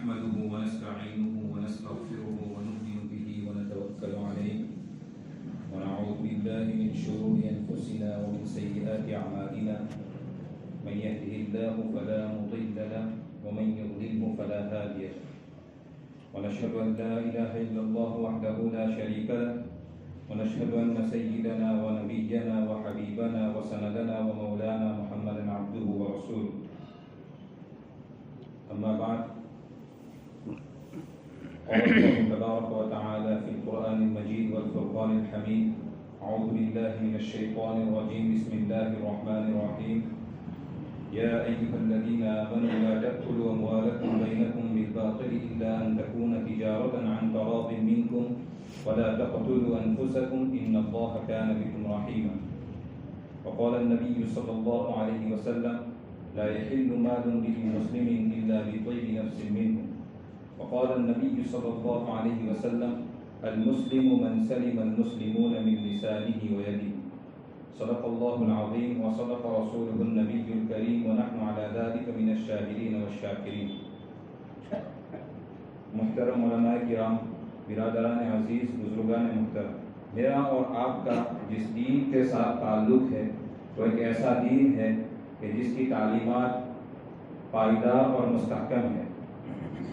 نحمده ونستعينه ونستغفره ونؤمن به ونتوكل عليه ونعوذ بالله من شرور أنفسنا ومن سيئات أعمالنا من يهده الله فلا مضل له ومن يضلله فلا هادي له ونشهد أن لا إله إلا الله وحده لا شريك له ونشهد أن سيدنا ونبينا وحبيبنا وسندنا ومولانا محمدا عبده ورسوله أما بعد قال الله تبارك وتعالى في القرآن المجيد والفرقان الحميد أعوذ بالله من الشيطان الرجيم بسم الله الرحمن الرحيم يا أيها الذين آمنوا لا تأكلوا أموالكم بينكم بالباطل إلا أن تكون تجارة عن تراض منكم ولا تقتلوا أنفسكم إن الله كان بكم رحيما وقال النبي صلى الله عليه وسلم لا يحل مال امرئ مسلم إلا بطيب نفس منه وقال النبي صلى الله عليه وسلم المسلم من سلم المسلمون من لسانه ويده صدق الله العظيم وصدق رسوله النبي الكريم ونحن على ذلك من الشاهدين والشاكرين. محترم علماء کرام، برادران عزیز، بزرگان محترم، میرا اور آپ کا جس دین کے ساتھ تعلق ہے وہ ایک ایسا دین ہے کہ جس کی تعلیمات پائیدار اور مستحکم ہے.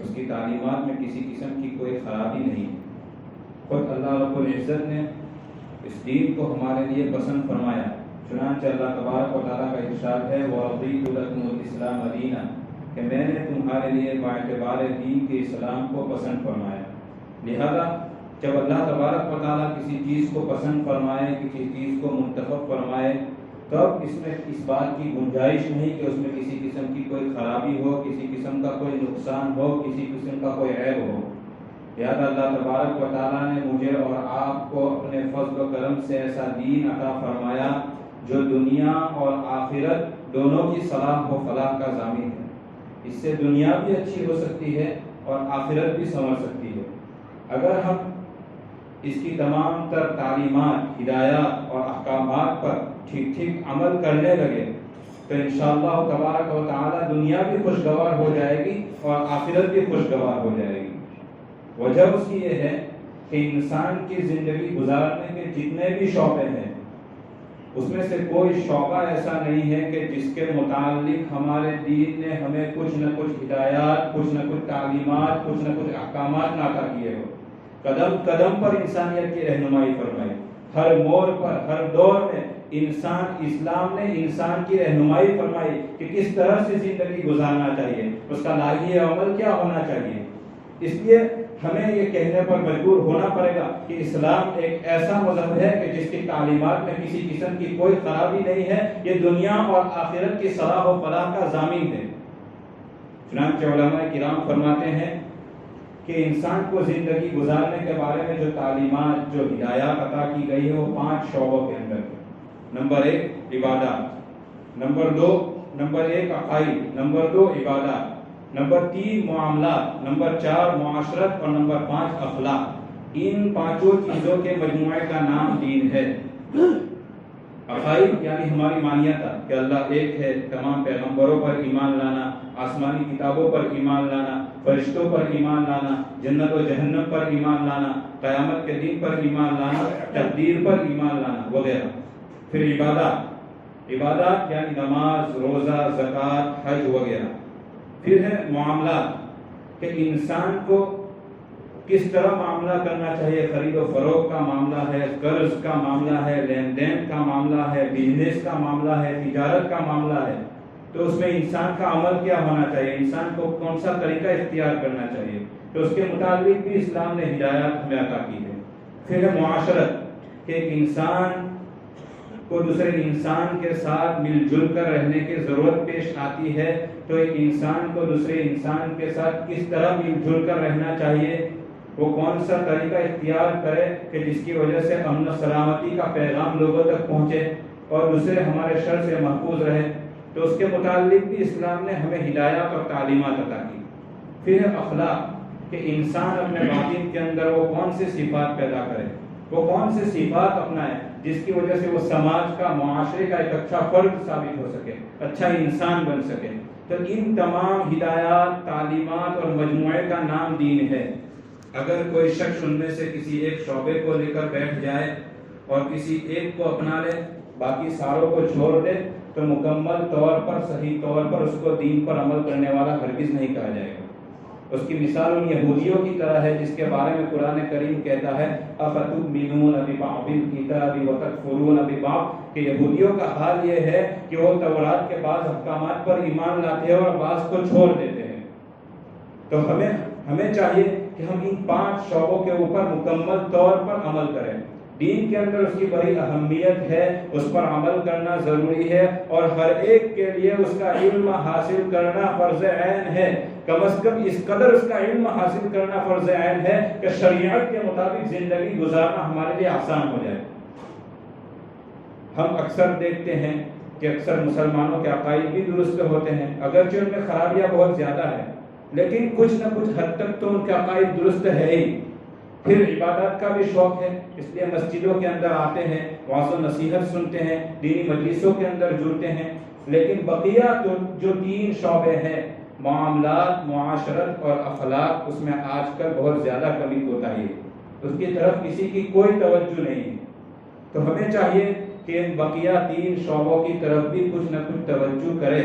اس کی تعلیمات میں کسی قسم کی کوئی خرابی نہیں ہے. خود اللہ رب العزت نے اس دین کو ہمارے لیے پسند فرمایا. چنانچہ اللہ تبارک و تعالیٰ کا ارشاد ہے وَرَضِيتُ لَكُمُ الْإِسْلَامَ دِينًا کہ میں نے تمہارے لیے باعتبار دین کے اسلام کو پسند فرمایا. لہذا جب اللہ تبارک و تعالیٰ کسی چیز کو پسند فرمائے، کسی چیز کو منتخب فرمائے، تب اس میں اس بات کی گنجائش نہیں کہ اس میں کسی قسم کی کوئی خرابی ہو، کسی قسم کا کوئی نقصان ہو، کسی قسم کا کوئی عیب ہو. لہذا اللہ تبارک و تعالیٰ نے مجھے اور آپ کو اپنے فضل و کرم سے ایسا دین عطا فرمایا جو دنیا اور آخرت دونوں کی صلاح و فلاح کا ضامن ہے. اس سے دنیا بھی اچھی ہو سکتی ہے اور آخرت بھی سنور سکتی ہے. اگر ہم اس کی تمام تر تعلیمات، ہدایات اور احکامات پر ٹھیک ٹھیک عمل کرنے لگے تو انشاءاللہ تبارک و تعالی دنیا بھی خوشگوار ہو جائے گی اور آخرت بھی خوشگوار ہو جائے گی. وجہ اس کی یہ ہے کہ انسان کی زندگی گزارنے کے جتنے بھی شعبے ہیں اس میں سے کوئی شعبہ ایسا نہیں ہے کہ جس کے متعلق ہمارے دین نے ہمیں کچھ نہ کچھ ہدایات، کچھ نہ کچھ تعلیمات، کچھ نہ کچھ احکامات عطا کیے ہو. قدم قدم پر انسانیت کی رہنمائی فرمائی. ہر موڑ پر، ہر دور میں اسلام نے انسان کی رہنمائی فرمائی کہ کس طرح سے زندگی گزارنا چاہیے، اس کا لائحہ عمل کیا ہونا چاہیے. اس لیے ہمیں یہ کہنے پر مجبور ہونا پڑے گا کہ اسلام ایک ایسا مذہب ہے کہ جس کی تعلیمات میں کسی قسم کی کوئی خرابی نہیں ہے. یہ دنیا اور آخرت کی صلاح و فلاح کا ضامن ہے. چنانچہ علماء کرام فرماتے ہیں کہ انسان کو زندگی گزارنے کے بارے میں جو تعلیمات، جو ہدایات عطا کی گئی ہے وہ 5 شعبوں کے اندر ہے. نمبر 1 عبادات، نمبر 1 عقائد، نمبر 2 عبادات، نمبر 3 معاملات، نمبر 4 معاشرت اور نمبر 5 اخلاق. ان 5 چیزوں کے مجموعے کا نام دین ہے. عقائد یعنی ہماری مانیتا کہ اللہ ایک ہے، تمام پیغمبروں پر ایمان لانا، آسمانی کتابوں پر ایمان لانا، فرشتوں پر ایمان لانا، جنت و جہنم پر ایمان لانا، قیامت کے دن پر ایمان لانا، تقدیر پر ایمان لانا وغیرہ. پھر عبادات یعنی نماز، روزہ، زکوٰۃ، حج وغیرہ. پھر ہے معاملات کہ انسان کو کس طرح معاملہ کرنا چاہیے. خرید و فروخت کا معاملہ ہے، قرض کا معاملہ ہے، لین دین کا معاملہ ہے، بزنس کا معاملہ ہے، تجارت کا معاملہ ہے. تو اس میں انسان کا عمل کیا ہونا چاہیے، انسان کو کون سا طریقہ اختیار کرنا چاہیے، تو اس کے مطابق بھی اسلام نے ہدایات ہمیں عطا کی ہے. پھر ہے معاشرت کہ ایک انسان کو دوسرے انسان کے ساتھ مل جل کر رہنے کی ضرورت پیش آتی ہے، تو ایک انسان کو دوسرے انسان کے ساتھ کس طرح مل جل کر رہنا چاہیے، وہ کون سا طریقہ اختیار کرے کہ جس کی وجہ سے امن و سلامتی کا پیغام لوگوں تک پہنچے اور دوسرے ہمارے شر سے محفوظ رہے. تو اس کے متعلق بھی اسلام نے ہمیں ہدایات اور تعلیمات عطا کی. پھر ہے اخلاق کہ انسان اپنے باطن کے اندر وہ کون سی صفات پیدا کرے، وہ کون سی صفات اپنائے جس کی وجہ سے وہ سماج کا، معاشرے کا ایک اچھا فرد ثابت ہو سکے، اچھا انسان بن سکے. تو ان تمام ہدایات، تعلیمات اور مجموعے کا نام دین ہے۔ اگر کوئی شخص ان میں سے کسی ایک شعبے کو لے کر بیٹھ جائے اور کسی ایک کو اپنا لے، باقی ساروں کو چھوڑ دے، تو مکمل طور پر، صحیح طور پر اس کو دین پر عمل کرنے والا ہرگز نہیں کہا جائے گا۔ اس کی مثال ان یہودیوں کی طرح ہے جس کے بارے میں قرآن کریم کہتا ہے افتؤمنون ببعض الکتاب وتکفرون ببعض، کہ یہودیوں کا حال یہ ہے کہ وہ تورات کے بعض احکامات پر ایمان لاتے ہیں اور بعض کو چھوڑ دیتے ہیں۔ تو ہمیں چاہیے کہ ہم ان 5 شعبوں کے اوپر مکمل طور پر عمل کریں۔ دین کے اندر اس کی بڑی اہمیت ہے، اس پر عمل کرنا ضروری ہے، اور ہر ایک کے لیے اس کا علم حاصل کرنا فرض عین ہے۔ کم از کم اس قدر اس کا علم حاصل کرنا فرض عین ہے کہ شریعت کے مطابق زندگی گزارنا ہمارے لیے آسان ہو جائے۔ ہم اکثر دیکھتے ہیں کہ اکثر مسلمانوں کے عقائد بھی درست ہوتے ہیں، اگرچہ ان میں خرابیاں بہت زیادہ ہیں، لیکن کچھ نہ کچھ حد تک تو ان کے عقائد درست ہے ہی۔ پھر عبادات کا بھی شوق ہے، اس لیے مسجدوں کے اندر آتے ہیں، وعظ و نصیحت سنتے ہیں، دینی مجلسوں کے اندر جڑتے ہیں، لیکن بقیہ جو 3 شعبے ہیں، معاملات، معاشرت اور اخلاق، اس میں آج کل بہت زیادہ کمی کوتاہی ہے، اس کی طرف کسی کی کوئی توجہ نہیں ہے۔ تو ہمیں چاہیے کہ ان بقیہ 3 شعبوں کی طرف بھی کچھ نہ کچھ توجہ کرے۔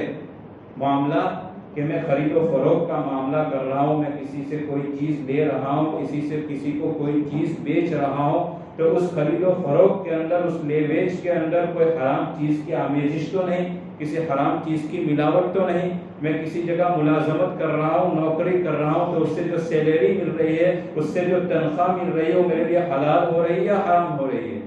معاملات، کہ میں خرید و فروخت کا معاملہ کر رہا ہوں، میں کسی سے کوئی چیز لے رہا ہوں، کسی کو کوئی چیز بیچ رہا ہوں، تو اس خرید و فروخت کے اندر، اس لے بیچ کے اندر کوئی حرام چیز کی آمیزش تو نہیں، کسی حرام چیز کی ملاوٹ تو نہیں۔ میں کسی جگہ ملازمت کر رہا ہوں، نوکری کر رہا ہوں، تو اس سے جو سیلری مل رہی ہے، اس سے جو تنخواہ مل رہی ہے، وہ میرے لیے حلال ہو رہی ہے یا حرام ہو رہی ہے؟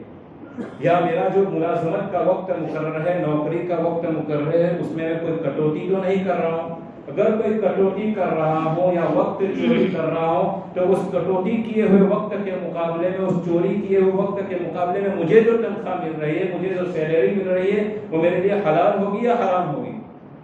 یا میرا جو ملازمت کا وقت مقرر ہے، نوکری کا وقت مقرر ہے، اس میں کوئی کٹوتی تو نہیں کر رہا ہوں؟ اگر کوئی کٹوتی کر رہا ہوں یا وقت چوری کر رہا ہوں، تو اس کٹوتی کیے ہوئے وقت کے مقابلے میں، اس چوری کیے ہوئے وقت کے مقابلے میں مجھے جو تنخواہ مل رہی ہے، مجھے جو سیلری مل رہی ہے، وہ میرے لیے حلال ہوگی یا حرام ہوگی؟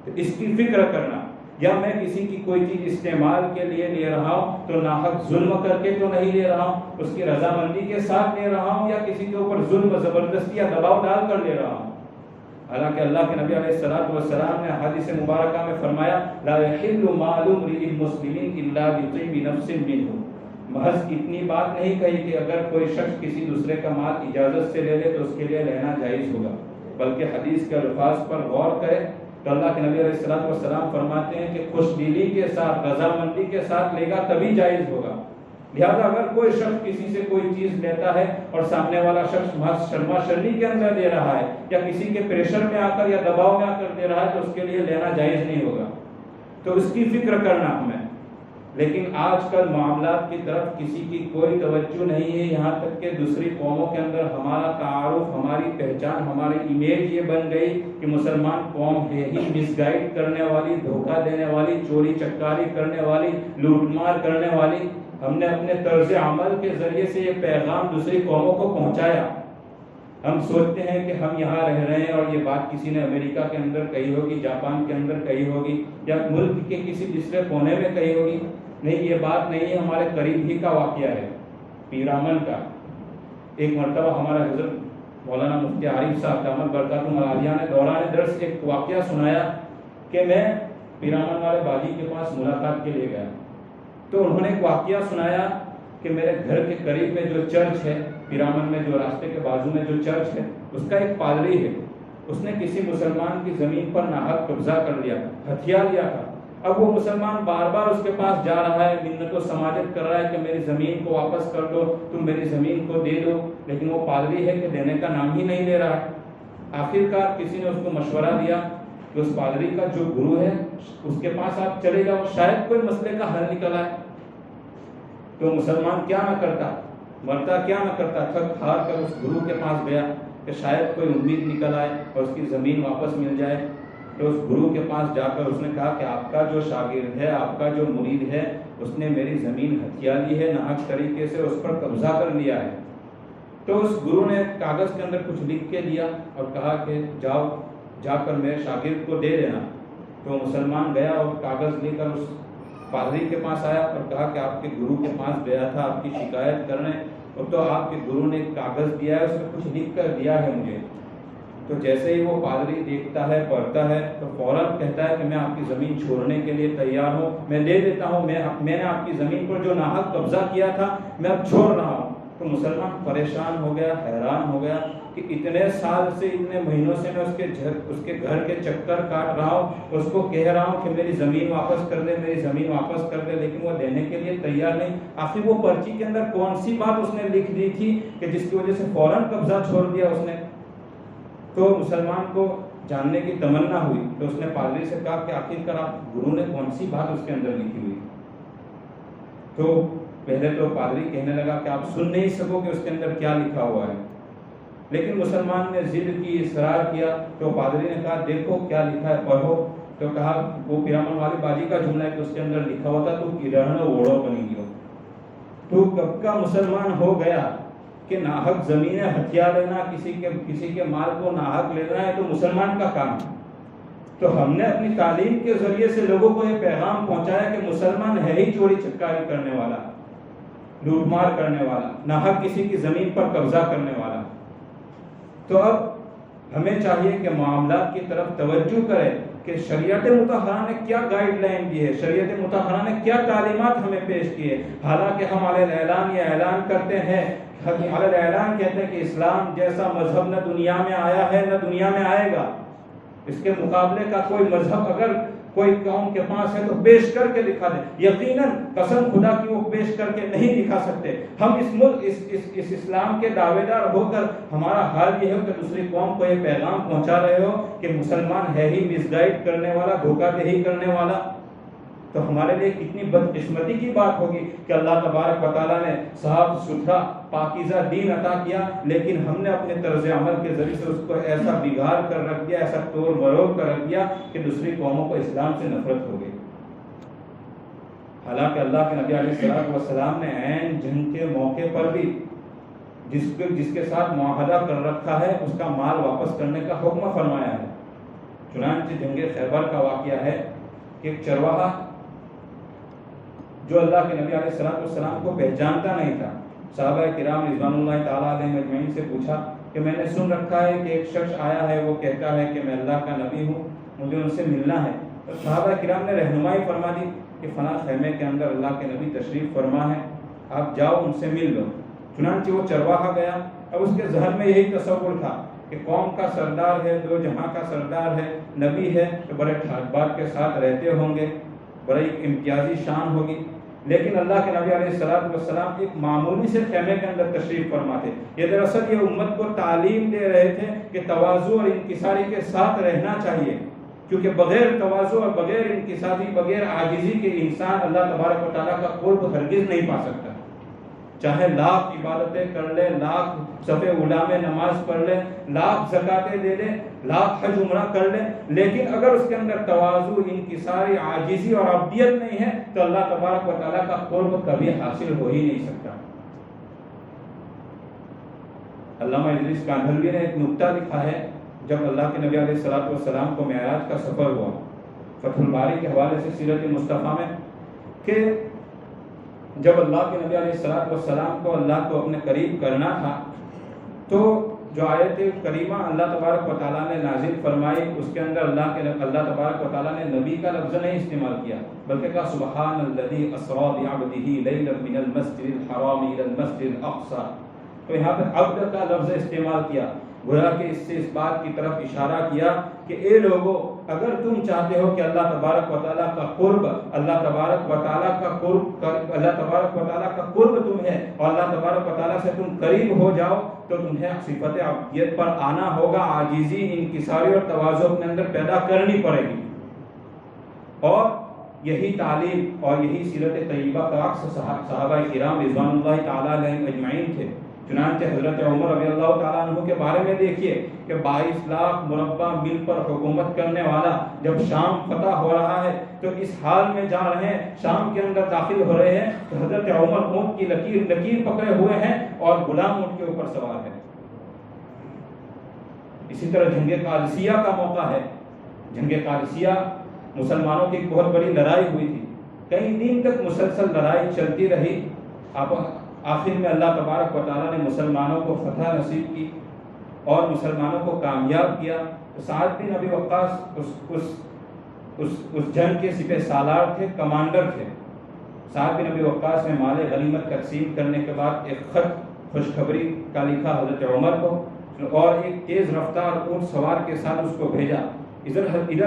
تو اس کی فکر کرنا۔ یا میں کسی کی کوئی چیز استعمال کے لیے لے رہا ہوں تو ناحق ظلم کر کے تو نہیں لے رہا ہوں، اس کی رضامندی کے ساتھ لے رہا ہوں، یا کسی کے اوپر ظلم، زبردستی یا دباؤ ڈال کر لے رہا ہوں؟ حالانکہ اللہ کے نبی علیہ السلام نے حدیث مبارکہ میں فرمایا لا يحل مال امرئ مسلم الا بطیب نفس منه، محض اتنی بات نہیں کہی کہ اگر کوئی شخص کسی دوسرے کا مال اجازت سے لے لے تو اس کے لیے لینا جائز ہوگا، بلکہ حدیث کے الفاظ پر غور کرے تو اللہ کے نبی علیہ السلام فرماتے ہیں کہ خوش دلی کے ساتھ، رضامندی کے ساتھ لے گا تبھی جائز ہوگا۔ لہذا اگر کوئی شخص کسی سے کوئی چیز لیتا ہے اور سامنے والا شخص محض شرما شرمی کے اندر دے رہا ہے، یا کسی کے پریشر میں آ کر یا دباؤ میں آ کر دے رہا ہے، تو اس کے لیے لینا جائز نہیں ہوگا۔ تو اس کی فکر کرنا ہمیں۔ لیکن آج کل معاملات کی طرف کسی کی کوئی توجہ نہیں ہے، یہاں تک کہ دوسری قوموں کے اندر ہمارا تعارف، ہماری پہچان، ہماری امیج یہ بن گئی کہ مسلمان قوم ہے ہی مس گائیڈ کرنے والی، دھوکہ دینے والی، چوری چکاری کرنے والی، لوٹ مار کرنے والی۔ ہم نے اپنے طرز عمل کے ذریعے سے یہ پیغام دوسری قوموں کو پہنچایا۔ ہم سوچتے ہیں کہ ہم یہاں رہ رہے ہیں اور یہ بات کسی نے امریکہ کے اندر کہی ہوگی، جاپان کے اندر کہی ہوگی، یا ملک کے کسی دوسرے کونے میں کہی ہوگی۔ نہیں، یہ بات نہیں ہے، ہمارے قریب ہی کا واقعہ ہے، پیرامن کا۔ ایک مرتبہ ہمارے حضرت مولانا مفتی عارف صاحب دامت برکاتہم العالیہ نے دوران درس ایک واقعہ سنایا کہ میں پیرامن والے باجی کے پاس ملاقات کے لیے گیا، تو انہوں نے ایک واقعہ سنایا کہ میرے گھر کے قریب میں جو چرچ ہے، پیرامن میں جو راستے کے بازو میں جو چرچ ہے، اس کا ایک پادری ہے، اس نے کسی مسلمان کی زمین پر ناحق قبضہ کر لیا، ہتھیا لیا تھا۔ اب وہ مسلمان بار بار اس کے پاس جا رہا ہے، منت و سماجت کر رہا ہے کہ میری زمین کو واپس کر دو، تم میری زمین کو دے دو، لیکن وہ پادری ہے کہ دینے کا نام ہی نہیں لے رہا ہے۔ آخرکار کسی نے اس کو مشورہ دیا کہ اس پادری کا جو گرو ہے اس کے پاس آپ چلے جاؤ، شاید کوئی مسئلے کا حل نکل آئے۔ تو مسلمان کیا نہ کرتا، مرتا کیا نہ کرتا، تھک ہار کر اس گرو کے پاس گیا کہ شاید کوئی امید نکل آئے اور اس کی زمین واپس مل جائے۔ تو اس گرو کے پاس جا کر اس نے کہا کہ آپ کا جو شاگرد ہے، آپ کا جو مرید ہے، اس نے میری زمین ہتھیا لی ہے، ناحق طریقے سے اس پر قبضہ کر لیا ہے۔ تو اس گرو نے کاغذ کے اندر کچھ لکھ کے دیا اور کہا کہ جاؤ، جا کر میرے شاگرد کو دے دینا۔ تو مسلمان گیا اور کاغذ لے کر اس پادری کے پاس آیا اور کہا کہ آپ کے گرو کے پاس گیا تھا آپ کی شکایت کرنے، اور تو آپ کے گرو نے ایک کاغذ دیا ہے، اس میں کچھ لکھ کر دیا ہے مجھے۔ تو جیسے ہی وہ پادری دیکھتا ہے پڑھتا ہے تو فوراً کہتا ہے کہ میں آپ کی زمین چھوڑنے کے لیے تیار ہوں، میں دے دیتا ہوں، میں نے آپ کی زمین پر جو ناحق قبضہ کیا تھا میں اب چھوڑ رہا ہوں۔ تو مسلمان پریشان ہو گیا، حیران ہو گیا کہ اتنے سال سے، اتنے مہینوں سے میں اس کے گھر کے چکر کاٹ رہا ہوں، اس کو کہہ رہا ہوں کہ میری زمین واپس کر دے، میری زمین واپس کر دے، لیکن وہ دینے کے لیے تیار نہیں۔ آخر وہ پرچی کے اندر کون سی بات اس نے لکھ دی تھی کہ جس کی وجہ سے فوراً قبضہ چھوڑ دیا اس نے؟ تو مسلمان کو جاننے کی تمنا ہوئی تو اس نے پادری سے کہا کہ آخر آپ گرو نے کون سی بات اس کے اندر لکھی ہوئی؟ تو پہلے تو پادری کہنے لگا کہ آپ سن نہیں سکو کہ اس کے اندر کیا لکھا ہوا ہے، لیکن مسلمان نے ضد کی، اصرار کیا، تو پادری نے کہا دیکھو کیا لکھا ہے، پڑھو۔ تو کہا وہ پیرامن والی باجی کا جملہ ہے کہ اس کے اندر لکھا ہوا تھا تو کرہن اوڑو بنی گیو۔ تو کب کا مسلمان ہو گیا کہ ناحق زمینیں ہتھیا لینا، کسی کے مال کو ناحق لینا ہے تو مسلمان کا کام ہے۔ تو ہم نے اپنی تعلیم کے ذریعے سے لوگوں کو یہ پیغام پہنچایا کہ مسلمان ہے ہی چوری چکاری کرنے والا، لوٹ مار کرنے والا، ناحق کسی کی زمین پر قبضہ کرنے والا۔ تو اب ہمیں چاہیے کہ معاملات کی طرف توجہ کرے کہ شریعت مطہرہ نے کیا گائیڈ لائن دی ہے، شریعت مطہرہ نے کیا تعلیمات ہمیں پیش کی ہے۔ حالانکہ ہم علی الاعلان یہ اعلان کرتے ہیں، علی الاعلان کہتے ہیں کہ اسلام جیسا مذہب نہ دنیا میں آیا ہے نہ دنیا میں آئے گا، اس کے مقابلے کا کوئی مذہب اگر کوئی قوم کے پاس ہے تو پیش کر کے دکھا دیں۔ یقیناً قسم خدا کی وہ پیش کر کے نہیں دکھا سکتے۔ ہم اس ملک اس اسلام کے دعوے دار ہو کر ہمارا حال یہ ہے کہ دوسری قوم کو یہ پیغام پہنچا رہے ہو کہ مسلمان ہے ہی مس گائیڈ کرنے والا، دھوکہ دہی کرنے والا، تو ہمارے لیے کتنی بدقسمتی کی بات ہوگی کہ اللہ تبارک و تعالیٰ نے صاف ستھرا پاکیزہ دین عطا کیا، لیکن ہم نے اپنے طرز عمل کے ذریعے سے اس کو ایسا بگاڑ کر رکھ دیا، ایسا توڑ مروڑ کر رکھ دیا کہ دوسری قوموں کو اسلام سے نفرت ہو گئی۔ حالانکہ اللہ کے نبی علیہ السلام نے عین جنگ کے موقع پر بھی جس کے ساتھ معاہدہ کر رکھا ہے اس کا مال واپس کرنے کا حکم فرمایا ہے۔ چنانچہ جنگ خیبر کا واقعہ ہے کہ ایک چرواہا جو اللہ کے نبی علیہ السلام کو پہچانتا نہیں تھا، صحابہ کرام رضوان اللہ تعالیٰ علیہ اجمعین سے پوچھا کہ میں نے سن رکھا ہے کہ ایک شخص آیا ہے، وہ کہتا ہے کہ میں اللہ کا نبی ہوں، مجھے ان سے ملنا ہے۔ تو صحابہ کرام نے رہنمائی فرما دی کہ فلاں خیمے کے اندر اللہ کے نبی تشریف فرما ہے، آپ جاؤ ان سے مل لو۔ چنانچہ وہ چرواہا گیا۔ اب اس کے ذہن میں یہی تصور تھا کہ قوم کا سردار ہے، دو جہاں کا سردار ہے، نبی ہے، تو بڑے ٹھاٹ بات کے ساتھ رہتے ہوں گے، بڑی امتیازی شان ہوگی۔ لیکن اللہ کے نبی علیہ السلام ایک معمولی سے خیمے کے اندر تشریف فرما تھے۔ یہ دراصل یہ امت کو تعلیم دے رہے تھے کہ تواضع اور انکساری کے ساتھ رہنا چاہیے، کیونکہ بغیر تواضع اور بغیر انکساری، بغیر عاجزی کے انسان اللہ تبارک و تعالیٰ کا قرب ہرگز نہیں پا سکتا۔ چاہے لاکھ عبادتیں کر لے، لاکھ صف اولیٰ میں نماز پڑھ لے، لاکھ زکاتیں دے لے، لاکھ حج عمرہ کر لے، لیکن اگر اس کے اندر تواضع، انکساری، عاجزی اور عبدیت نہیں ہے تو اللہ تبارک و تعالیٰ کا قرب کبھی حاصل ہو ہی نہیں سکتا۔ علامہ ادریس کاندھلوی نے ایک نکتہ لکھا ہے، جب اللہ کے نبی علیہ السلام کو معراج کا سفر ہوا، فتح الباری کے حوالے سے سیرت مصطفیٰ میں، کہ جب اللہ کے نبی علیہ السلام کو اللہ کو اپنے قریب کرنا تھا تو جو آیت کریمہ اللہ تبارک و تعالیٰ نے نازل فرمائی، اس کے اندر اللہ تبارک و تعالیٰ نے نبی کا لفظ نہیں استعمال کیا، بلکہ کہا سبحان الذی اسریٰ بعبدہ لیلا من المسجد الحرام الی المسجد الاقصی۔ تو یہاں پہ عبد کا لفظ استعمال کیا، گویا کہ اس سے اس بات کی طرف اشارہ کیا کہ اے لوگو، اگر تم چاہتے ہو کہ اللہ تبارک و تعالیٰ کا قرب، اللہ تبارک و تعالیٰ کا قرب تمہیں اور اللہ تبارک و تعالیٰ سے تم قریب ہو جاؤ تو تمہیں صفت عبدیت پر آنا ہوگا، عاجزی، انکساری اور تواضع اپنے اندر پیدا کرنی پڑے گی۔ اور یہی تعلیم اور یہی سیرت طیبہ کا عکس صحابہ کرام رضوان اللہ تعالیٰ علیہ اجمعین تھے۔ چنانچہ حضرت عمر رضی اللہ تعالیٰ عنہ کے بارے میں دیکھیے کہ 22 لاکھ مربع میل پر حکومت کرنے والا جب شام فتح ہو رہا ہے تو اس حال میں جا رہے ہیں، شام کے اندر داخل ہو رہے ہیں تو حضرت عمر اونٹ کی لکیر پکڑے ہوئے ہیں اور غلام اونٹ کے اوپر سوار ہے۔ اسی طرح جنگ قادسیہ کا موقع ہے۔ جنگ قادسیہ مسلمانوں کی بہت بڑی لڑائی ہوئی تھی، کئی دن تک مسلسل لڑائی چلتی رہی، آخر میں اللہ تبارک و تعالیٰ نے مسلمانوں کو فتح نصیب کی اور مسلمانوں کو کامیاب کیا. سعد بن ابی وقاص اس جنگ کے سپہ سالار تھے، کمانڈر تھے. سعد بن ابی وقاص نے مال غنیمت تقسیم کرنے کے بعد ایک خط خوشخبری کا لکھا حضرت عمر کو اور ایک تیز رفتار اونٹ سوار کے ساتھ اس کو بھیجا. ادھر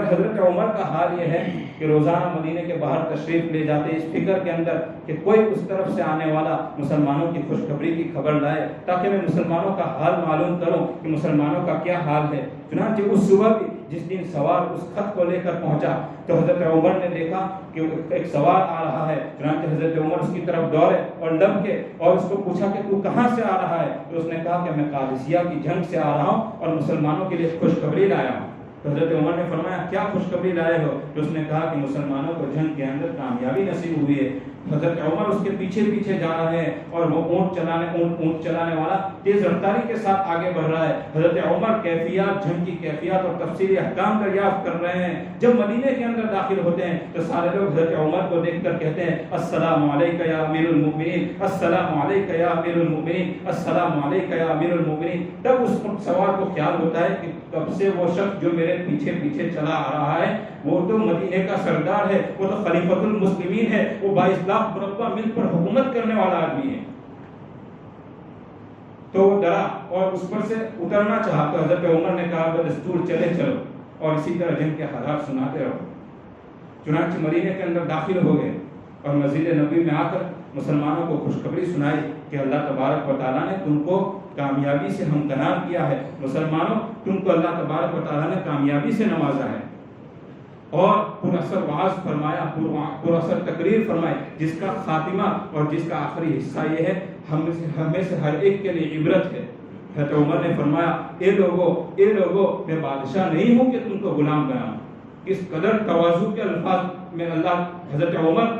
حضرت عمر کا حال یہ ہے کہ روزانہ مدینے کے باہر تشریف لے جاتے اس فکر کے اندر کہ کوئی اس طرف سے آنے والا مسلمانوں کی خوشخبری کی خبر لائے تاکہ میں مسلمانوں کا حال معلوم کروں کہ مسلمانوں کا کیا حال ہے. چنانچہ اس صبح بھی جس دن سوار اس خط کو لے کر پہنچا تو حضرت عمر نے دیکھا کہ ایک سوار آ رہا ہے. چنانچہ حضرت عمر اس کی طرف دوڑے اور لب کے اور اس کو پوچھا کہ تو کہاں سے آ رہا ہے؟ تو اس نے کہا کہ میں قادسیہ کی جنگ سے آ رہا ہوں اور مسلمانوں کے لیے خوشخبری لایا ہوں. تو حضرت عمر نے فرمایا کیا خوشخبری لائے ہو؟ تو اس نے کہا کہ مسلمانوں کو جنگ کے اندر کامیابی نصیب ہوئی ہے. حضرت عمر اس کے پیچھے پیچھے جا رہے ہیں اور وہ اونٹ چلانے والا تیز رفتاری کے ساتھ آگے بڑھ رہا ہے. حضرت عمر کیفیات، جنگ کی کیفیات اور تفصیلی احکام دریافت کر رہے ہیں. جب مدینے کے اندر داخل ہوتے ہیں تو سارے لوگ حضرت عمر کو دیکھ کر کہتے ہیں السلام علیکہ یا امیر المؤمنین، السلام علیکہ یا امیر المؤمنین، السلام علیکہ یا امیر المؤمنین. تب اس سوار کو خیال ہوتا ہے کہ کب سے وہ شخص جو میرے پیچھے پیچھے چلا آ رہا ہے وہ تو مدینے کا سردار ہے، وہ تو خلیفۃ المسلمین ہے، وہ 22 لاکھ مربع میل پر حکومت کرنے والا آدمی ہے. تو وہ ڈرا اور اس پر سے اترنا چاہا. تو حضرت عمر نے کہا بدستور چلے چلو اور اسی طرح جنگ کے حالات سناتے رہو. چنانچہ مدینے کے اندر داخل ہو گئے اور مسجد نبوی میں آ کر مسلمانوں کو خوشخبری سنائی کہ اللہ تبارک و تعالیٰ نے تم کو کامیابی سے ہمکنار کیا ہے. مسلمانوں تم کو اللہ تبارک و تعالیٰ نے کامیابی سے نوازا ہے. اور پر اثر وعظ فرمایا، پر اثر تقریر فرمائی جس کا خاتمہ اور جس کا آخری حصہ یہ ہے ہم میں سے ہر ایک کے لیے عبرت ہے. حضرت عمر نے فرمایا اے لوگو میں بادشاہ نہیں ہوں کہ تم کو غلام بناؤں. اس قدر تواضع کے الفاظ میں حضرت عمر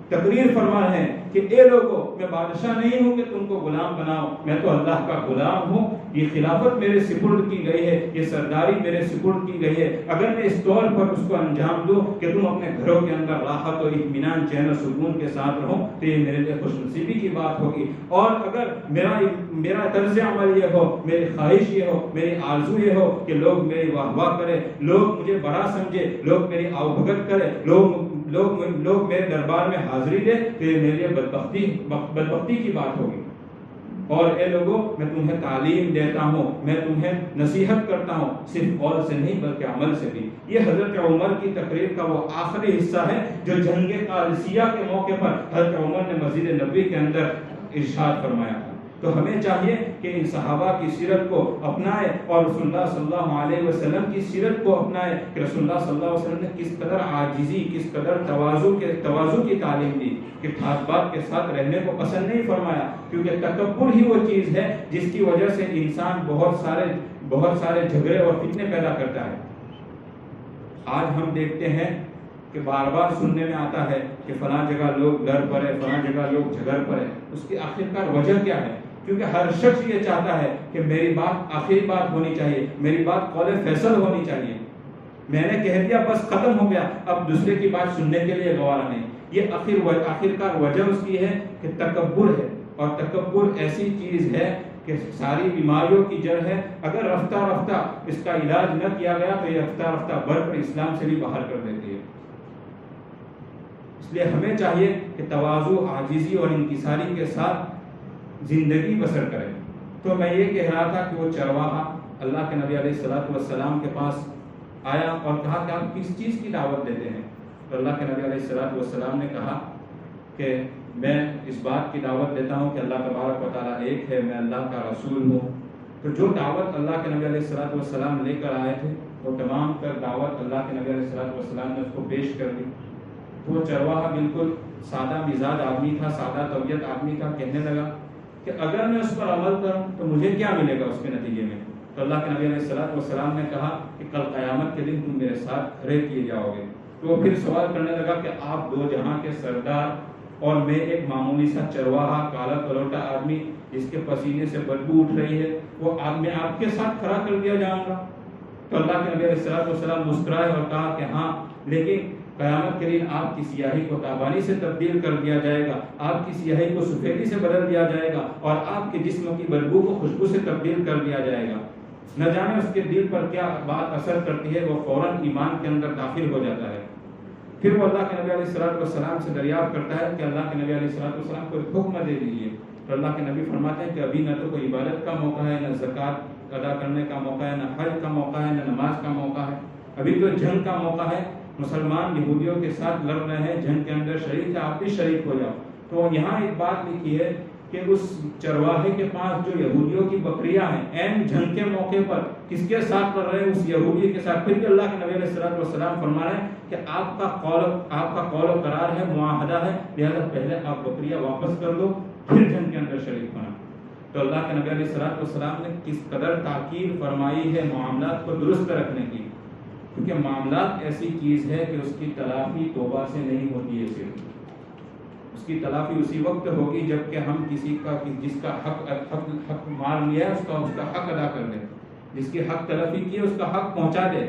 تقریر فرما رہے ہیں کہ اے لوگو میں بادشاہ نہیں ہوں کہ تم کو غلام بناؤں، میں تو اللہ کا غلام ہوں. یہ خلافت میرے سپرد کی گئی ہے، یہ سرداری میرے سپرد کی گئی ہے. اگر میں اس طور پر اس کو انجام دوں کہ تم اپنے گھروں کے اندر راحت و اطمینان، چین و سکون کے ساتھ رہو تو یہ میرے لیے خوش نصیبی کی بات ہوگی. اور اگر میرا طرز عمل یہ ہو، میری خواہش یہ ہو، میری آرزو یہ ہو کہ لوگ میری واہ واہ کرے، لوگ مجھے بڑا سمجھے، لوگ میری آؤ بھگت کرے، لوگ میرے دربار میں حاضری دے تو یہ میرے لیے بدبختی کی بات ہوگی. اور اے لوگوں میں تمہیں تعلیم دیتا ہوں، میں تمہیں نصیحت کرتا ہوں، صرف قول سے نہیں بلکہ عمل سے بھی. یہ حضرت عمر کی تقریر کا وہ آخری حصہ ہے جو جنگ قادسیہ کے موقع پر حضرت عمر نے مسجد نبوی کے اندر ارشاد فرمایا تھا. تو ہمیں چاہیے کہ ان صحابہ کی سیرت کو اپنائے اور رسول اللہ صلی اللہ علیہ وسلم کی سیرت کو اپنائے کہ رسول اللہ صلی اللہ علیہ وسلم نے کس قدر عاجزی، کس قدر تواضع کی تعلیم دی کہ ٹھاٹ بات کے ساتھ رہنے کو پسند نہیں فرمایا. کیونکہ تکبر ہی وہ چیز ہے جس کی وجہ سے انسان بہت سارے جھگڑے اور فتنے پیدا کرتا ہے. آج ہم دیکھتے ہیں کہ بار بار سننے میں آتا ہے کہ فلاں جگہ لوگ ڈر پڑے، فلاں جگہ لوگ جھگڑ پڑے. اس کی آخرکار وجہ کیا ہے؟ کیونکہ ہر شخص یہ چاہتا ہے کہ میری بات آخری بات ہونی چاہیے، میری بات قول فیصل ہونی چاہیے. میں نے کہہ دیا بس ختم ہو گیا، اب دوسرے کی بات سننے کے لیے گوارا نہیں. یہ آخرکار وجہ اس کی ہے کہ تکبر ہے. اور تکبر ایسی چیز ہے کہ ساری بیماریوں کی جڑ ہے. اگر رفتہ رفتہ اس کا علاج نہ کیا گیا تو یہ رفتہ رفتہ بڑھ کر اسلام سے بھی باہر کر دیتی ہے. اس لیے ہمیں چاہیے کہ تواضع، عاجزی اور انکساری کے ساتھ زندگی بسر کریں. تو میں یہ کہہ رہا تھا کہ وہ چرواہا اللہ کے نبی علیہ السلام کے پاس آیا اور کہا کہ آپ کس چیز کی دعوت دیتے ہیں؟ تو اللہ کے نبی علیہ السلام نے کہا کہ میں اس بات کی دعوت دیتا ہوں کہ اللہ تبارک و تعالیٰ ایک ہے، میں اللہ کا رسول ہوں. تو جو دعوت اللہ کے نبی علیہ السلام لے کر آئے تھے وہ تمام تر دعوت اللہ کے نبی علیہ السلام نے اس کو پیش کر دی. تو وہ چرواہا بالکل سادہ مزاج آدمی تھا، سادہ طبیعت آدمی تھا. کہنے لگا کہ اگر میں اس پر عمل کروں تو مجھے کیا ملے گا اس کے نتیجے میں؟ تو اللہ کے نبی علیہ السلام نے کہا کہ کل قیامت کے دن تم میرے ساتھ کھڑے کیے جاؤ گے. تو وہ پھر سوال کرنے لگا کہ آپ دو جہاں کے سردار اور میں ایک معمولی سا چرواہا، کالا کلوٹا آدمی جس کے پسینے سے بدبو اٹھ رہی ہے، وہ میں آپ کے ساتھ کھڑا کر دیا جاؤں گا؟ تو اللہ کے نبی علیہ السلام مسکرائے اور کہا کہ ہاں، لیکن قیامت کے دن آپ کی سیاہی کو تابانی سے تبدیل کر دیا جائے گا، آپ کی سیاہی کو سفیدی سے بدل دیا جائے گا اور آپ کے جسم کی بدبو کو خوشبو سے تبدیل کر دیا جائے گا. نہ جانے اس کے دل پر کیا بات اثر کرتی ہے، وہ فوراً ایمان کے اندر داخل ہو جاتا ہے۔ پھر وہ اللہ کے نبی علیہ السلام سے دریافت کرتا ہے کہ اللہ کے نبی علیہ السلام کو ایک حکم دے دیجیے، تو اللہ کے نبی فرماتے ہیں کہ ابھی نہ تو کوئی عبادت کا موقع ہے، نہ زکوٰۃ ادا کرنے کا موقع ہے، نہ حج کا موقع ہے، نہ نماز کا موقع ہے، ابھی تو جنگ کا موقع ہے، مسلمان یہودیوں کے ساتھ لڑ رہے ہیں، جنگ کے اندر شریک ہے، آپ بھی شریک ہو جاؤ۔ تو یہاں ایک بات لکھی ہے کہ اس چرواہے کے پاس جو یہودیوں کی بکریاں ہیں، این جنگ کے موقع پر کس کے ساتھ لڑ رہے ہیں؟ اس یہودی کے ساتھ۔ پھر بھی اللہ کے نبی علیہ السلام فرما رہے ہیں کہ آپ کا قول و قرار ہے، معاہدہ ہے، لہذا پہلے آپ بکریاں واپس کر دو، پھر جنگ کے اندر شریک ہونا۔ تو اللہ کے نبی علیہ السلام نے کس قدر تاکید فرمائی ہے معاملات کو درست رکھنے کی، کیونکہ معاملات ایسی چیز ہے کہ اس کی تلافی توبہ سے نہیں ہوتی ہے، صرف اس کی تلافی اسی وقت ہوگی جب کہ ہم کسی کا جس کا حق مار لیا ہے اس کا حق ادا کر دیں، جس کی حق تلافی کی ہے اس کا حق پہنچا دے،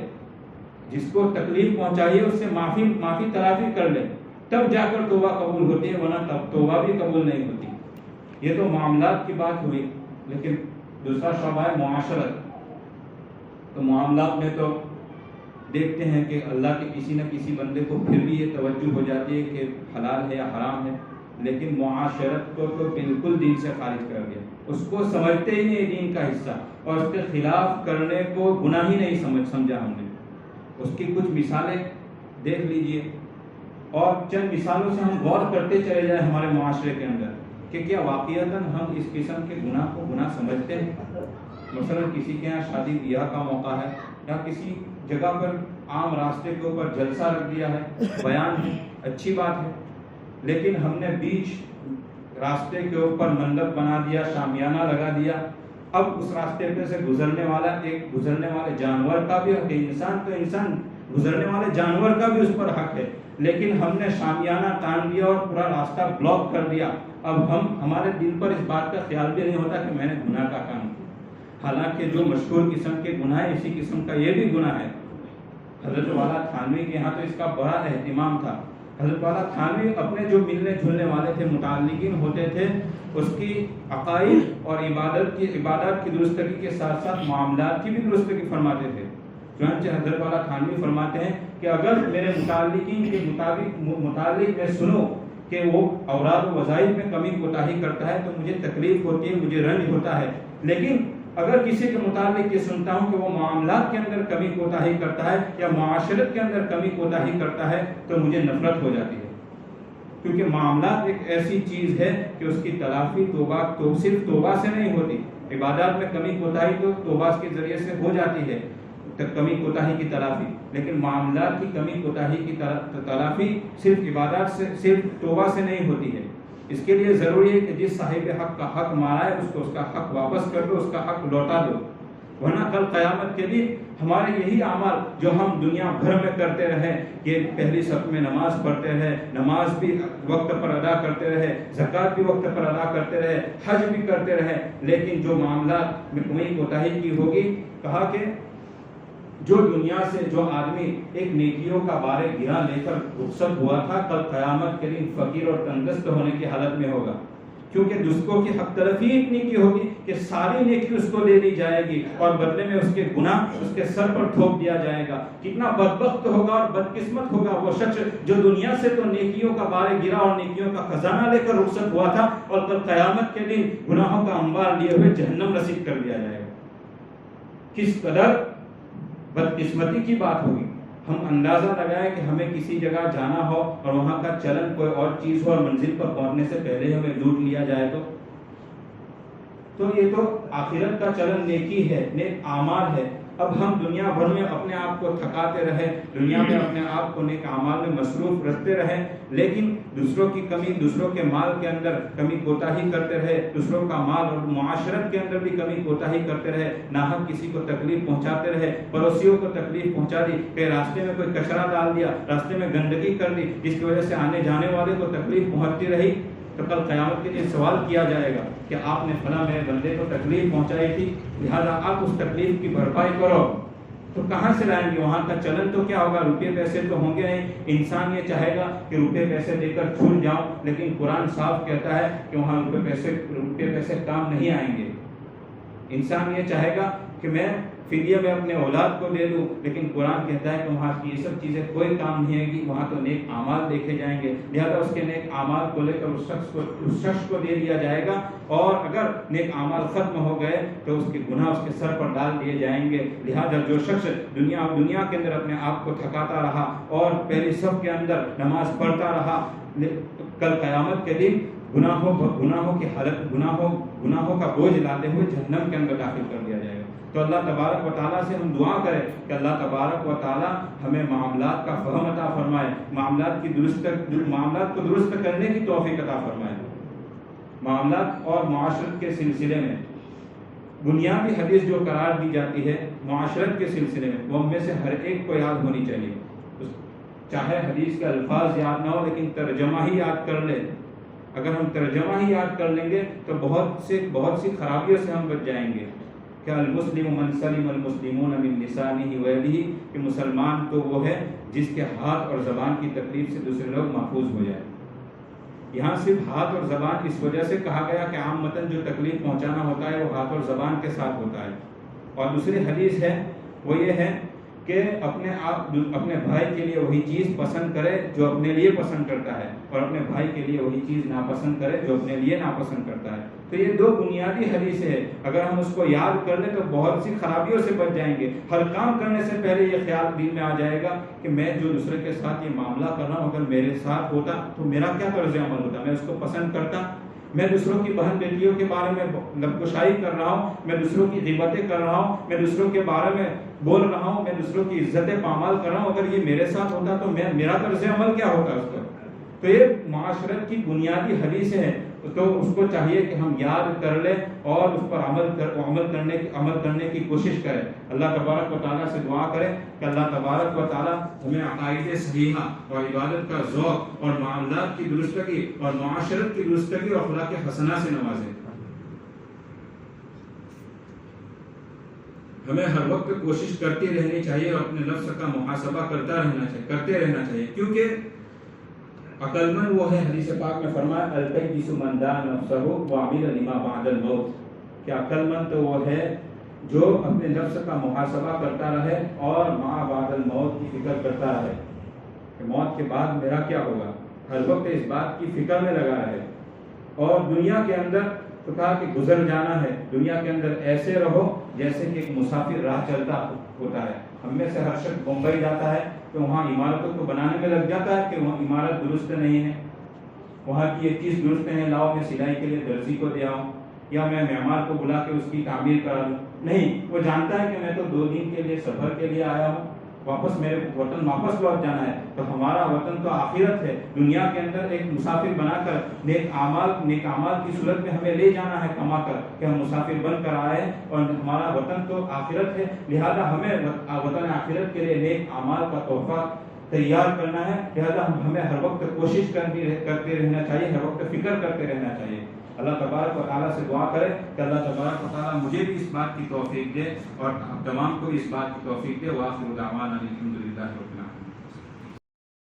جس کو تکلیف پہنچائی ہے اس سے معافی تلافی کر لیں، تب جا کر توبہ قبول ہوتی ہے، ورنہ تب توبہ بھی قبول نہیں ہوتی۔ یہ تو معاملات کی بات ہوئی، لیکن دوسرا شعبہ ہے معاشرت۔ تو معاملات میں تو دیکھتے ہیں کہ اللہ کے کسی نہ کسی بندے کو پھر بھی یہ توجہ ہو جاتی ہے کہ حلال ہے یا حرام ہے، لیکن معاشرت کو تو بالکل دین سے خارج کر دیا، اس کو سمجھتے ہی نہیں دین کا حصہ، اور اس کے خلاف کرنے کو گناہ ہی نہیں سمجھا ہم نے۔ اس کی کچھ مثالیں دیکھ لیجئے، اور چند مثالوں سے ہم غور کرتے چلے جائیں ہمارے معاشرے کے اندر کہ کیا واقعتاً ہم اس قسم کے گناہ کو گناہ سمجھتے ہیں۔ مثلا کسی کے یہاں شادی بیاہ کا موقع ہے، یا کسی جگہ پر عام راستے کے اوپر جلسہ رکھ دیا ہے، بیان ہے، اچھی بات ہے، لیکن ہم نے بیچ راستے کے اوپر منڈپ بنا دیا، شامیانہ لگا دیا۔ اب اس راستے پہ سے گزرنے والے جانور کا بھی حق ہے، انسان تو انسان، گزرنے والے جانور کا بھی اس پر حق ہے، لیکن ہم نے شامیانہ تان دیا اور پورا راستہ بلاک کر دیا۔ اب ہمارے دل پر اس بات کا خیال بھی نہیں ہوتا کہ میں نے گناہ کا کام کیا، حالانکہ جو مشہور قسم کے گناہ ہے اسی قسم کا یہ بھی گناہ ہے۔ حضرت والا تھانوی کے یہاں تو اس کا بڑا اہتمام تھا۔ حضرت والا تھانوی اپنے جو ملنے جلنے والے تھے، متعلقین ہوتے تھے، اس کی عقائد اور عبادات کی درستگی کے ساتھ ساتھ معاملات کی بھی درستگی فرماتے تھے۔ چنانچہ حضرت والا تھانوی فرماتے ہیں کہ اگر میرے متعلقین کے متعلق میں سنو کہ وہ اوراد و وظائف میں کمی کوتاہی کرتا ہے تو مجھے تکلیف ہوتی ہے، مجھے رنج ہوتا ہے، لیکن اگر کسی کے متعلق یہ سنتا ہوں کہ وہ معاملات کے اندر کمی کوتاہی کرتا ہے یا معاشرت کے اندر کمی کوتاہی کرتا ہے تو مجھے نفرت ہو جاتی ہے، کیونکہ معاملات ایک ایسی چیز ہے کہ اس کی تلافی صرف توبہ سے نہیں ہوتی۔ عبادات میں کمی کوتاہی تو توبہ کے ذریعے سے ہو جاتی ہے، کمی کوتاہی کی تلافی، لیکن معاملات کی کمی کوتاہی کی تلافی صرف عبادات سے، صرف توبہ سے نہیں ہوتی ہے۔ اس کے لیے ضروری ہے کہ جس صاحب حق کا حق مارا ہے اس کو اس کا حق واپس کر دو، اس کا حق لوٹا دو، ورنہ کل قیامت کے دن ہمارے یہی اعمال جو ہم دنیا بھر میں کرتے رہے کہ پہلی صف میں نماز پڑھتے رہے، نماز بھی وقت پر ادا کرتے رہے، زکوٰۃ بھی وقت پر ادا کرتے رہے، حج بھی کرتے رہے، لیکن جو معاملات میں کوئی کوتاہی کی ہوگی، کہا کہ جو دنیا سے جو آدمی ایک نیکیوں کا بارے گرا لے کر رخصت ہوا تھا، کل قیامت کے دن فقیر اور تنگست ہونے کی حالت میں ہوگا، کیونکہ دوسروں کی حق تلفی اتنی کی ہوگی کہ ساری نیکی اس کو دے دی جائے گی اور بدلے میں اس کے گناہ اس کے سر پر ٹھوک دیا جائے گا۔ کتنا بدبخت ہوگا اور بدقسمت ہوگا وہ شخص جو دنیا سے تو نیکیوں کا بارے گرا اور نیکیوں کا خزانہ لے کر رخصت ہوا تھا، اور کل قیامت کے دن گناہوں کا انبار لیے ہوئے جہنم رسید کر دیا جائے گا۔ کس قدر بدقسمتی کی بات ہوگی۔ ہم اندازہ لگائیں کہ ہمیں کسی جگہ جانا ہو اور وہاں کا چلن کوئی اور چیز ہو اور منزل پر پہنچنے سے پہلے ہمیں لوٹ لیا جائے تو یہ تو آخرت کا چلن نیکی ہے، نیک اعمال ہے۔ اب ہم دنیا بھر میں اپنے آپ کو تھکاتے رہے، دنیا میں اپنے آپ کو نیک اعمال میں مصروف رکھتے رہے، لیکن دوسروں کی کمی، دوسروں کے مال کے اندر کمی کوتاہی کرتے رہے، دوسروں کا مال اور معاشرت کے اندر بھی کمی کوتاہی کرتے رہے، ناحق کسی کو تکلیف پہنچاتے رہے، پڑوسیوں کو تکلیف پہنچا دی، کہ راستے میں کوئی کچرا ڈال دیا، راستے میں گندگی کر دی، جس کی وجہ سے آنے جانے والے کو تکلیف پہنچتی رہی، تو کل قیامت کے دن سوال کیا جائے گا کہ آپ نے فلاں میرے بندے کو تکلیف پہنچائی تھی، لہذا آپ اس تکلیف کی بھرپائی کرو۔ تو کہاں سے لائیں گے؟ وہاں کا چلن تو کیا ہوگا؟ روپے پیسے تو ہوں گے نہیں۔ انسان یہ چاہے گا کہ روپے پیسے دے کر چھوٹ جاؤں، لیکن قرآن صاف کہتا ہے کہ وہاں روپے پیسے کام نہیں آئیں گے۔ انسان یہ چاہے گا کہ میں فدیہ میں اپنے اولاد کو دے دوں، لیکن قرآن کہتا ہے کہ وہاں کی یہ سب چیزیں کوئی کام نہیں آئے گی، وہاں تو نیک اعمال دیکھے جائیں گے، لہذا اس کے نیک اعمال کو لے کر اس شخص کو دے دیا جائے گا، اور اگر نیک اعمال ختم ہو گئے تو اس کے گناہ اس کے سر پر ڈال دیے جائیں گے۔ لہذا جو شخص دنیا کے اندر اپنے آپ کو تھکاتا رہا اور پہلی صف کے اندر نماز پڑھتا رہا، کل قیامت کے دن گناہوں کی حالت گناہوں کا بوجھ لاتے ہوئے جہنم کے اندر داخل کر دیا جائے گا۔ تو اللہ تبارک و تعالیٰ سے ہم دعا کریں کہ اللہ تبارک و تعالیٰ ہمیں معاملات کا فہم عطا فرمائے، معاملات کو درست کرنے کی توفیق عطا فرمائے۔ معاملات اور معاشرت کے سلسلے میں بنیادی حدیث جو قرار دی جاتی ہے معاشرت کے سلسلے میں، وہ ہم میں سے ہر ایک کو یاد ہونی چاہیے، چاہے حدیث کے الفاظ یاد نہ ہو لیکن ترجمہ ہی یاد کر لیں۔ اگر ہم ترجمہ ہی یاد کر لیں گے تو بہت سی خرابیوں سے ہم بچ جائیں گے۔ کہ المسلم من سلم المسلمون من لسانہ ویدہ، کہ مسلمان تو وہ ہے جس کے ہاتھ اور زبان کی تکلیف سے دوسرے لوگ محفوظ ہو جائے۔ یہاں صرف ہاتھ اور زبان اس وجہ سے کہا گیا کہ عامةً جو تکلیف پہنچانا ہوتا ہے وہ ہاتھ اور زبان کے ساتھ ہوتا ہے۔ اور دوسری حدیث ہے وہ یہ ہے کہ اپنے بھائی کے لیے وہی چیز پسند کرے جو اپنے لیے پسند کرتا ہے، اور اپنے بھائی کے لیے وہی چیز ناپسند کرے جو اپنے لیے ناپسند کرتا ہے۔ تو یہ دو بنیادی حدیثیں ہیں، اگر ہم اس کو یاد کر لیں تو بہت سی خرابیوں سے بچ جائیں گے۔ ہر کام کرنے سے پہلے یہ خیال دل میں آ جائے گا کہ میں جو دوسرے کے ساتھ یہ معاملہ کر رہا ہوں اگر میرے ساتھ ہوتا تو میرا کیا طرز عمل ہوتا، میں اس کو پسند کرتا، میں دوسروں کی بہن بیٹیوں کے بارے میں لبکشائی کر رہا ہوں، میں دوسروں کی غیبتیں کر رہا ہوں، میں دوسروں کے بارے میں بول رہا ہوں، میں دوسروں کی عزتیں پامال کر رہا ہوں، اگر یہ میرے ساتھ ہوتا تو میرا طرز عمل کیا ہوتا اس پر۔ تو یہ معاشرت کی بنیادی حدیث ہے، تو اس کو چاہیے کہ ہم یاد کر لیں اور اس پر عمل کرنے کی کوشش کریں۔ اللہ تبارک و تعالیٰ سے دعا کریں کہ اللہ تبارک و تعالیٰ ہمیں عقائد صحیحہ اور عبادت کا ذوق اور معاملات کی درستگی اور معاشرت کی درستگی اور اخلاق حسنہ سے نوازے۔ ہمیں ہر وقت کوشش کرتی رہنی چاہیے اور اپنے نفس کا محاسبہ کرتے رہنا چاہیے، کیونکہ عقل مند وہ ہے، حدیث پاک میں فرمایا الکیس من دان نفسہ وعمل لما بعد الموت، کہ عقل مند تو وہ ہے جو اپنے نفس کا محاسبہ کرتا رہے اور ما بعد الموت کی فکر کرتا رہے کہ موت کے بعد میرا کیا ہوگا، ہر وقت اس بات کی فکر میں لگا رہے۔ اور دنیا کے اندر تو کہا کہ گزر جانا ہے، دنیا کے اندر ایسے رہو جیسے کہ ایک مسافر راہ چلتا ہوتا ہے۔ ہم میں سے ہر شخص بمبئی جاتا ہے تو وہاں عمارتوں کو بنانے میں لگ جاتا ہے کہ وہاں عمارت درست نہیں ہے، وہاں کی ایک چیز درست نہیں ہے، لاؤ میں سلائی کے لیے درزی کو دے آؤں یا میں معمار کو بلا کے اس کی تعمیر کرا دوں، نہیں، وہ جانتا ہے کہ میں تو 2 دن کے لیے سفر کے لیے آیا ہوں، واپس میرے وطن واپس لوٹ جانا ہے۔ تو ہمارا وطن تو آخرت ہے، دنیا کے اندر ایک مسافر بنا کر نیک اعمال کی صورت میں ہمیں لے جانا ہے کما کر کہ ہم مسافر بن کر آئے، اور ہمارا وطن تو آخرت ہے، لہذا ہمیں وطن آخرت کے لیے نیک اعمال کا تحفہ تیار کرنا ہے، لہذا ہمیں ہر وقت کوشش کرتے رہنا چاہیے، ہر وقت فکر کرتے رہنا چاہیے۔ اللہ تبارک و تعالیٰ سے دعا کرے کہ اللہ تبارک و تعالیٰ مجھے بھی اس بات کی توفیق دے اور تمام کو اس بات کی توفیق دے۔ وآخر دعوانا الحمدللہ۔